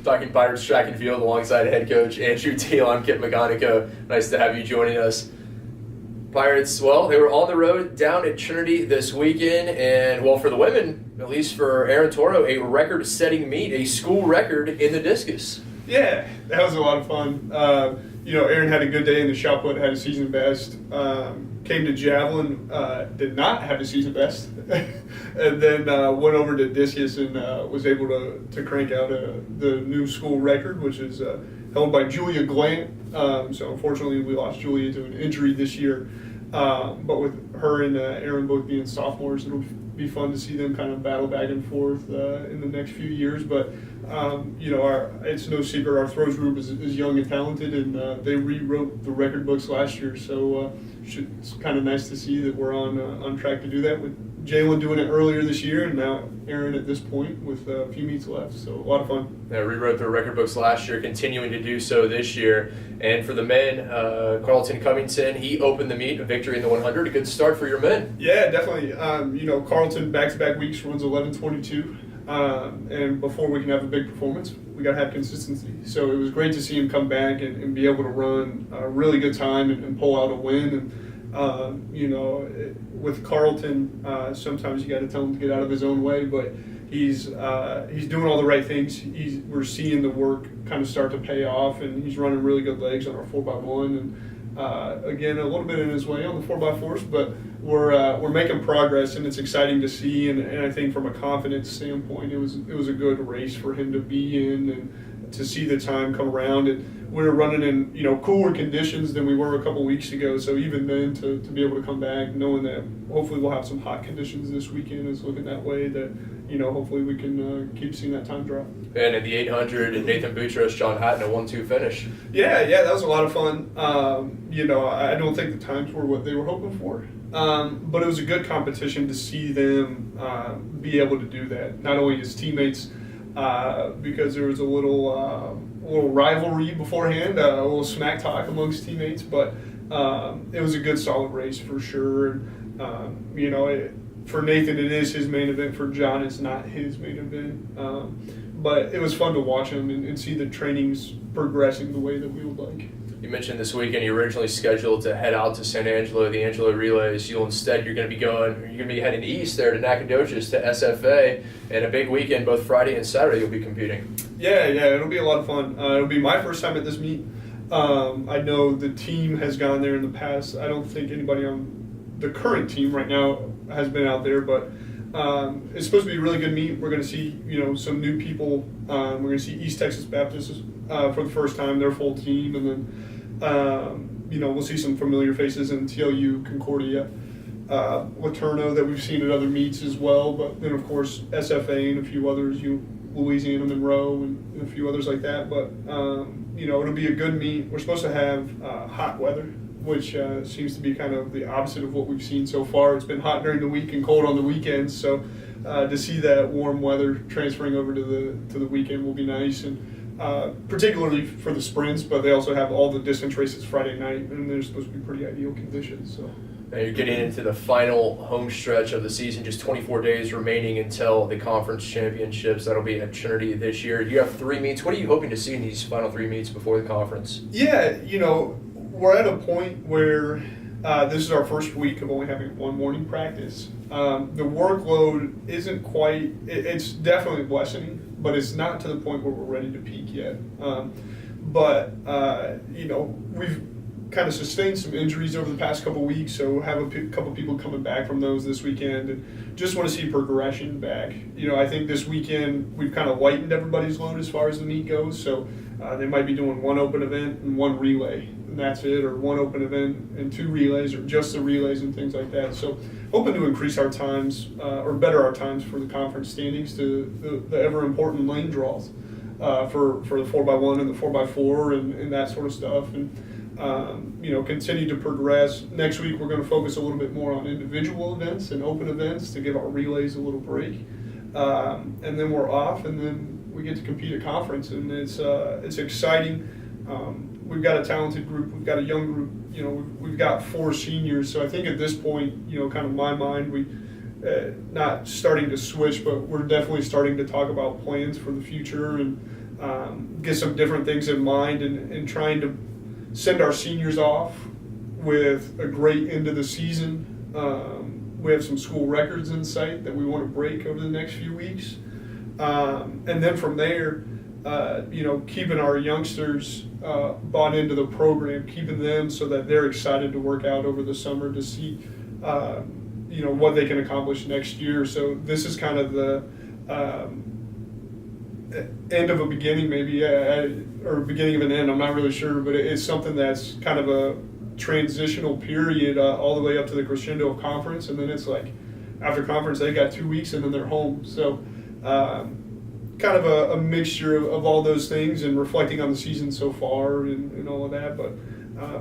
talking Pirates track and field alongside head coach Andrew Diehl. I'm McConnico. Nice to have you joining us. Pirates, well, they were on the road down at Trinity this weekend, and, well, for the women, at least for Aaron Toro, a record-setting meet, a school record in the discus. Yeah, that was a lot of fun. Aaron had a good day in the shot put, had a season best. Came to javelin, did not have a season best, and then went over to discus and was able to crank out the new school record, which is held by Julia Glant. So unfortunately, we lost Julia to an injury this year. But with her and Aaron both being sophomores, it'll be fun to see them kind of battle back and forth in the next few years. But it's no secret our throws group is young and talented, and they rewrote the record books last year. So it's kind of nice to see that we're on track to do that, with Jalen doing it earlier this year, and now Aaron at this point with a few meets left. So a lot of fun. They rewrote their record books last year, continuing to do so this year. And for the men, Carlton Covington, he opened the meet, a victory in the 100. A good start for your men. Yeah, definitely. Carlton back-to-back weeks runs 11:22. And before we can have a big performance, we got to have consistency. So it was great to see him come back and be able to run a really good time and pull out a win. And, with Carlton, sometimes you got to tell him to get out of his own way, but he's doing all the right things. We're seeing the work kind of start to pay off, and he's running really good legs on our 4x1. And again, a little bit in his way on the 4x4s, but we're making progress, and it's exciting to see. And I think from a confidence standpoint, it was a good race for him to be in and to see the time come around. And we were running in cooler conditions than we were a couple weeks ago. So even then, to be able to come back, knowing that hopefully we'll have some hot conditions this weekend, is looking that way. That hopefully we can keep seeing that time drop. And at the 800, Nathan Boutros, John Hatton, a 1-2 finish. Yeah, that was a lot of fun. I don't think the times were what they were hoping for. But it was a good competition to see them be able to do that. Not only as teammates, because there was a little rivalry beforehand, a little smack talk amongst teammates, but it was a good solid race for sure. For Nathan, it is his main event. For John, it's not his main event. But it was fun to watch him and see the trainings progressing the way that we would like. You mentioned this weekend you originally scheduled to head out to San Angelo, the Angelo Relays. You're going to be heading east there to Nacogdoches to SFA, and a big weekend, both Friday and Saturday you'll be competing. Yeah, it'll be a lot of fun. It'll be my first time at this meet. I know the team has gone there in the past. I don't think anybody on the current team right now has been out there, but it's supposed to be a really good meet. We're going to see some new people. We're going to see East Texas Baptist for the first time, their full team, and then we'll see some familiar faces in TLU, Concordia, Laterno that we've seen at other meets as well. But then of course SFA and a few others, Louisiana Monroe and a few others like that. But it'll be a good meet. We're supposed to have hot weather, which seems to be kind of the opposite of what we've seen so far. It's been hot during the week and cold on the weekends. So to see that warm weather transferring over to the weekend will be nice. And particularly for the sprints, but they also have all the distance races Friday night, and they're supposed to be pretty ideal conditions. So. Now you're getting into the final home stretch of the season, just 24 days remaining until the conference championships. That'll be at Trinity this year. You have 3 meets. What are you hoping to see in these final 3 meets before the conference? Yeah, we're at a point where this is our first week of only having 1 morning practice. The workload isn't quite, it's definitely lessening, but it's not to the point where we're ready to peak yet. We've kind of sustained some injuries over the past couple weeks, so have a couple people coming back from those this weekend, and just want to see progression back. I think this weekend we've kind of lightened everybody's load as far as the meet goes, so they might be doing 1 open event and 1 relay, and that's it, or 1 open event and 2 relays, or just the relays and things like that. So hoping to increase our times, or better our times for the conference standings to the ever important lane draws for the 4x1 and the 4x4 and that sort of stuff. And continue to progress. Next week we're going to focus a little bit more on individual events and open events to give our relays a little break. And then we're off, and then we get to compete at conference, and it's exciting. We've got a talented group. We've got a young group. We've got 4 seniors. So I think at this point, kind of my mind, we not starting to switch, but we're definitely starting to talk about plans for the future and get some different things in mind and trying to send our seniors off with a great end of the season. We have some school records in sight that we want to break over the next few weeks. And then from there, keeping our youngsters bought into the program, keeping them so that they're excited to work out over the summer to see, what they can accomplish next year. So this is kind of the end of a beginning, maybe, or beginning of an end. I'm not really sure, but it's something that's kind of a transitional period all the way up to the crescendo of conference, and then it's like after conference they got 2 weeks and then they're home. So kind of a mixture of all those things and reflecting on the season so far and all of that, but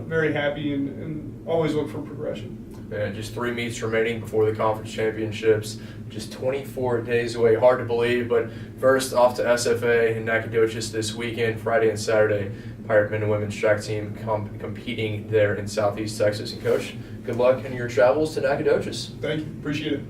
very happy and always look for progression. Yeah, just 3 meets remaining before the conference championships. Just 24 days away. Hard to believe, but first off to SFA in Nacogdoches this weekend, Friday and Saturday. Pirate men and women's track team competing there in Southeast Texas. And Coach, good luck in your travels to Nacogdoches. Thank you. Appreciate it.